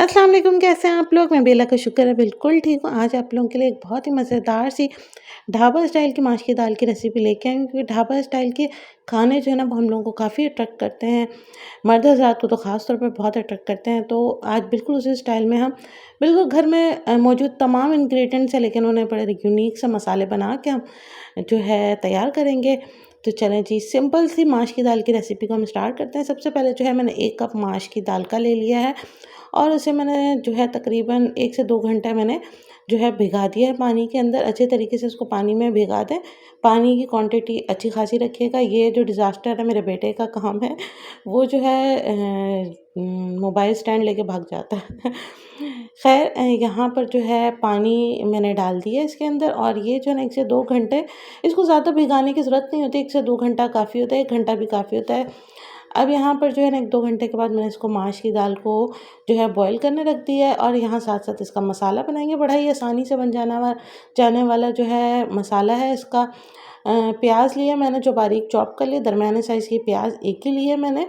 अस्सलाम वालेकुम, कैसे हैं आप लोग? मैं बेला का शुक्र है बिल्कुल ठीक हूँ। आज आप लोगों के लिए एक बहुत ही मज़ेदार सी ढाबा स्टाइल की माश की दाल की रेसिपी लेके आई हूँ, क्योंकि ढाबा स्टाइल के खाने जो है ना वो हम लोगों को काफ़ी अट्रैक्ट करते हैं। मर्द हज़रात को तो ख़ास तौर पे बहुत अट्रैक्ट करते हैं। तो आज बिल्कुल उसी स्टाइल में हम बिल्कुल घर में मौजूद तमाम इंग्रेडिएंट्स हैं, लेकिन उन्हें बड़े यूनिक से मसाले बना के हम जो है तैयार करेंगे। तो चलें जी, सिंपल सी माश की दाल की रेसिपी को हम स्टार्ट करते हैं। सबसे पहले जो है मैंने 1 कप माश की दाल का ले लिया है और उसे मैंने जो है तकरीबन 1 से 2 घंटे मैंने जो है भिगा दिया है पानी के अंदर। अच्छे तरीके से उसको पानी में भिगा दें। पानी की क्वांटिटी अच्छी खासी रखिएगा। ये जो डिज़ास्टर है मेरे बेटे का काम है, वो जो है मोबाइल स्टैंड लेके भाग जाता है। ख़ैर यहाँ पर जो है पानी मैंने डाल दिया इसके अंदर, और ये जो है ना 1 से 2 घंटे, इसको ज़्यादा भिगाने की ज़रूरत नहीं होती। 1 से 2 घंटा काफ़ी होता है, 1 घंटा भी काफ़ी होता है। अब यहाँ पर जो है ना 1-2 घंटे के बाद मैंने इसको माश की दाल को जो है बॉईल करने रख दिया है, और यहाँ साथ-साथ इसका मसाला बनाएँगे। बड़ा ही आसानी से बन जाने वाला जो है मसाला है इसका। प्याज़ लिया मैंने जो बारीक चॉप कर लिया, दरमियाने साइज़ की प्याज़ एक ही ली है मैंने।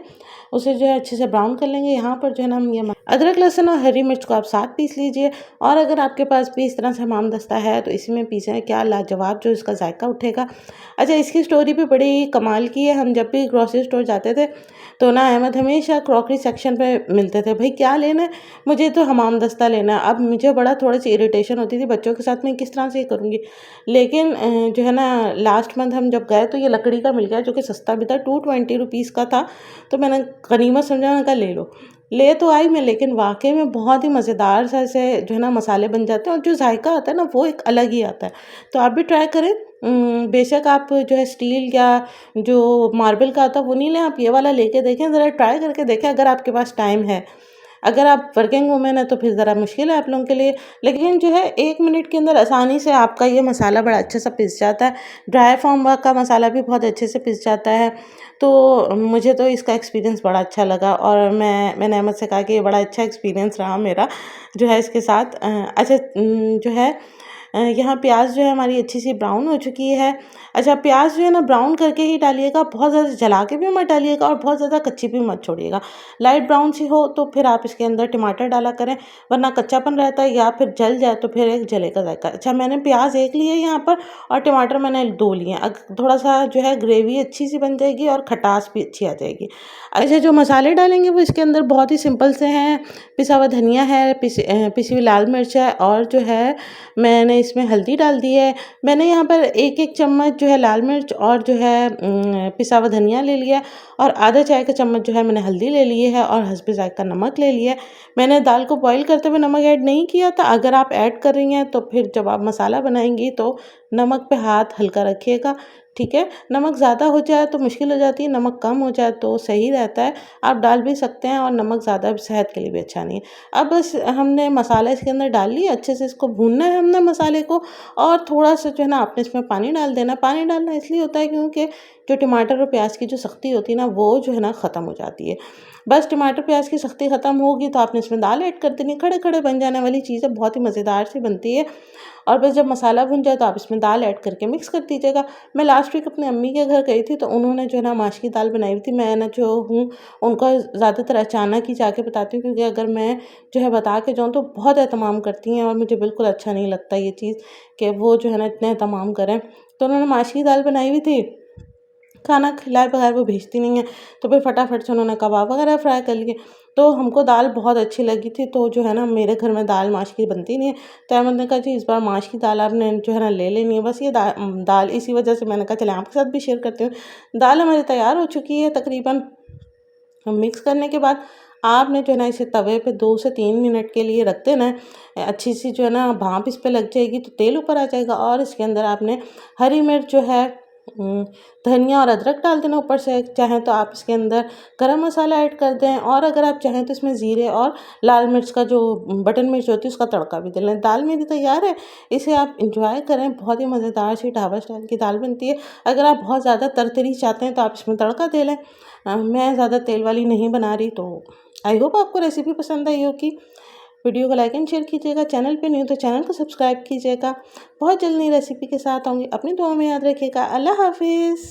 उसे जो है अच्छे से ब्राउन कर लेंगे। यहाँ पर जो है ना हम ये अदरक, लहसुन और हरी मिर्च को आप साथ पीस लीजिए, और अगर आपके पास भी इस तरह से हमामदस्ता है तो इसी में पीसें, क्या लाजवाब जो इसका जायका उठेगा। अच्छा, इसकी स्टोरी भी बड़ी कमाल की है। हम जब भी ग्रोसरी स्टोर जाते थे तो ना अहमद हमेशा क्रॉकरी सेक्शन पे मिलते थे। भाई क्या लेना है? मुझे तो हमामदस्ता लेना है। अब मुझे बड़ा थोड़ी-सी इरिटेशन होती थी, बच्चों के साथ मैं किस तरह से ये करूँगी। लेकिन जो है ना लास्ट मंथ हम जब गए तो ये लकड़ी का मिल गया, जो कि सस्ता भी था, 220 रुपीज़ का था। तो मैंने गनीमत समझा, मैंने कहा ले लो। ले तो आई मैं, लेकिन वाक़ई में बहुत ही मज़ेदार सा ऐसे जो है ना मसाले बन जाते हैं, और जो जायका आता है ना वो एक अलग ही आता है। तो आप भी ट्राई करें। बेशक आप जो है स्टील या जो मार्बल का आता है वो नहीं लें, आप ये वाला लेके देखें, ज़रा ट्राई करके देखें अगर आपके पास टाइम है। अगर आप वर्किंग वूमेन हैं तो फिर ज़रा मुश्किल है आप लोगों के लिए, लेकिन जो है 1 मिनट के अंदर आसानी से आपका ये मसाला बड़ा अच्छे से पिस जाता है। ड्राई फार्म का मसाला भी बहुत अच्छे से पिस जाता है। तो मुझे तो इसका एक्सपीरियंस बड़ा अच्छा लगा, और मैंने अहमद से कहा कि ये बड़ा अच्छा एक्सपीरियंस रहा मेरा जो है इसके साथ। अच्छा, जो है यहाँ प्याज़ जो है हमारी अच्छी सी ब्राउन हो चुकी है। अच्छा, प्याज़ जो है ना ब्राउन करके ही डालिएगा, बहुत ज़्यादा जला के भी मत डालिएगा और बहुत ज़्यादा कच्ची भी मत छोड़िएगा। लाइट ब्राउन सी हो तो फिर आप इसके अंदर टमाटर डाला करें, वरना कच्चापन रहता है, या फिर जल जाए तो फिर एक जलेगा जाएगा। अच्छा, मैंने प्याज़ 1 ली है यहाँ पर, और टमाटर मैंने 2 लिए हैं। थोड़ा-सा जो है ग्रेवी अच्छी सी बन जाएगी और खटास भी अच्छी आ जाएगी। अच्छा, जो मसाले डालेंगे वो इसके अंदर बहुत ही सिंपल से हैं। पिसा हुआ धनिया है, पिसी हुई लाल मिर्च है, और जो है मैंने इसमें हल्दी डाल दी है। मैंने यहाँ पर 1-1 चम्मच जो है लाल मिर्च और जो है पिसा हुआ धनिया ले लिया, और आधा चाय का चम्मच जो है मैंने हल्दी ले ली है, और हस्बे ज़ायक़ा नमक ले लिया है। मैंने दाल को बॉईल करते हुए नमक ऐड नहीं किया था। अगर आप ऐड कर रही हैं तो फिर जब आप मसाला बनाएँगी तो नमक पे हाथ हल्का रखिएगा, ठीक है? नमक ज़्यादा हो जाए तो मुश्किल हो जाती है, नमक कम हो जाए तो सही रहता है। आप डाल भी सकते हैं, और नमक ज़्यादा सेहत के लिए भी अच्छा नहीं है। अब बस हमने मसाला इसके अंदर डाल लिया, अच्छे से इसको भूनना है हमने मसाले को, और थोड़ा-सा जो है ना आपने इसमें पानी डाल देना। पानी डालना इसलिए होता है क्योंकि जो टमाटर और प्याज़ की जो सख्ती होती है ना वो जो है ना ख़त्म हो जाती है। बस टमाटर प्याज़ की सख्ती ख़त्म होगी तो आपने इसमें दाल ऐड कर देनी है। खड़े-खड़े बन जाने वाली चीज़ है, बहुत ही मज़ेदार सी बनती है। और बस जब मसाला भुन जाए तो आप इसमें दाल ऐड करके मिक्स कर दीजिएगा। मैं लास्ट वीक अपनी अम्मी के घर गई थी, तो उन्होंने जो है ना माश की दाल बनाई हुई थी। मैं ना जो हूँ उनको ज़्यादातर अचानक ही जाके बताती हूँ, क्योंकि अगर मैं जो है बता के जाऊँ तो बहुत एहतमाम करती हैं, और मुझे बिल्कुल अच्छा नहीं लगता ये चीज़ कि वो जो है ना इतने एहतमाम करें। तो उन्होंने माश की दाल बनाई हुई थी, खाना खिलाए बगैर वो भेजती नहीं है। तो फिर फटाफट से उन्होंने कबाब वगैरह फ्राई कर लिए। तो हमको दाल बहुत अच्छी लगी थी, तो जो है ना मेरे घर में दाल माश की बनती नहीं है। तो अहमद ने कहा जी इस बार माश की दाल आपने जो है ना ले लेनी है। बस ये दाल इसी वजह से मैंने कहा चले आपके साथ भी शेयर करती हूँ। दाल हमारी तैयार हो चुकी है तकरीबन। मिक्स करने के बाद आपने जो है ना इसे तवे पे 2 से 3 मिनट के लिए रख देना है। अच्छी सी जो है ना भाप इस पे लग जाएगी तो तेल ऊपर आ जाएगा, और इसके अंदर आपने हरी मिर्च जो है उम, धनिया और अदरक डाल देना ऊपर से। चाहें तो आप इसके अंदर गरम मसाला ऐड कर दें, और अगर आप चाहें तो इसमें ज़ीरे और लाल मिर्च का जो बटन मिर्च होती है उसका तड़का भी दे लें। दाल मेरी तैयार है, इसे आप एंजॉय करें। बहुत ही मज़ेदार सी ढाबा स्टाइल की दाल बनती है। अगर आप बहुत ज़्यादा तरतरी चाहते हैं तो आप इसमें तड़का दे लें। मैं ज़्यादा तेल वाली नहीं बना रही, तो आई होप आपको रेसिपी पसंद आई होगी। वीडियो को लाइक एंड शेयर कीजिएगा। चैनल पे नहीं हो तो चैनल को सब्सक्राइब कीजिएगा। बहुत जल्द नई रेसिपी के साथ आऊँगी। अपनी दुआ में याद रखिएगा। अल्लाह हाफ़िज़।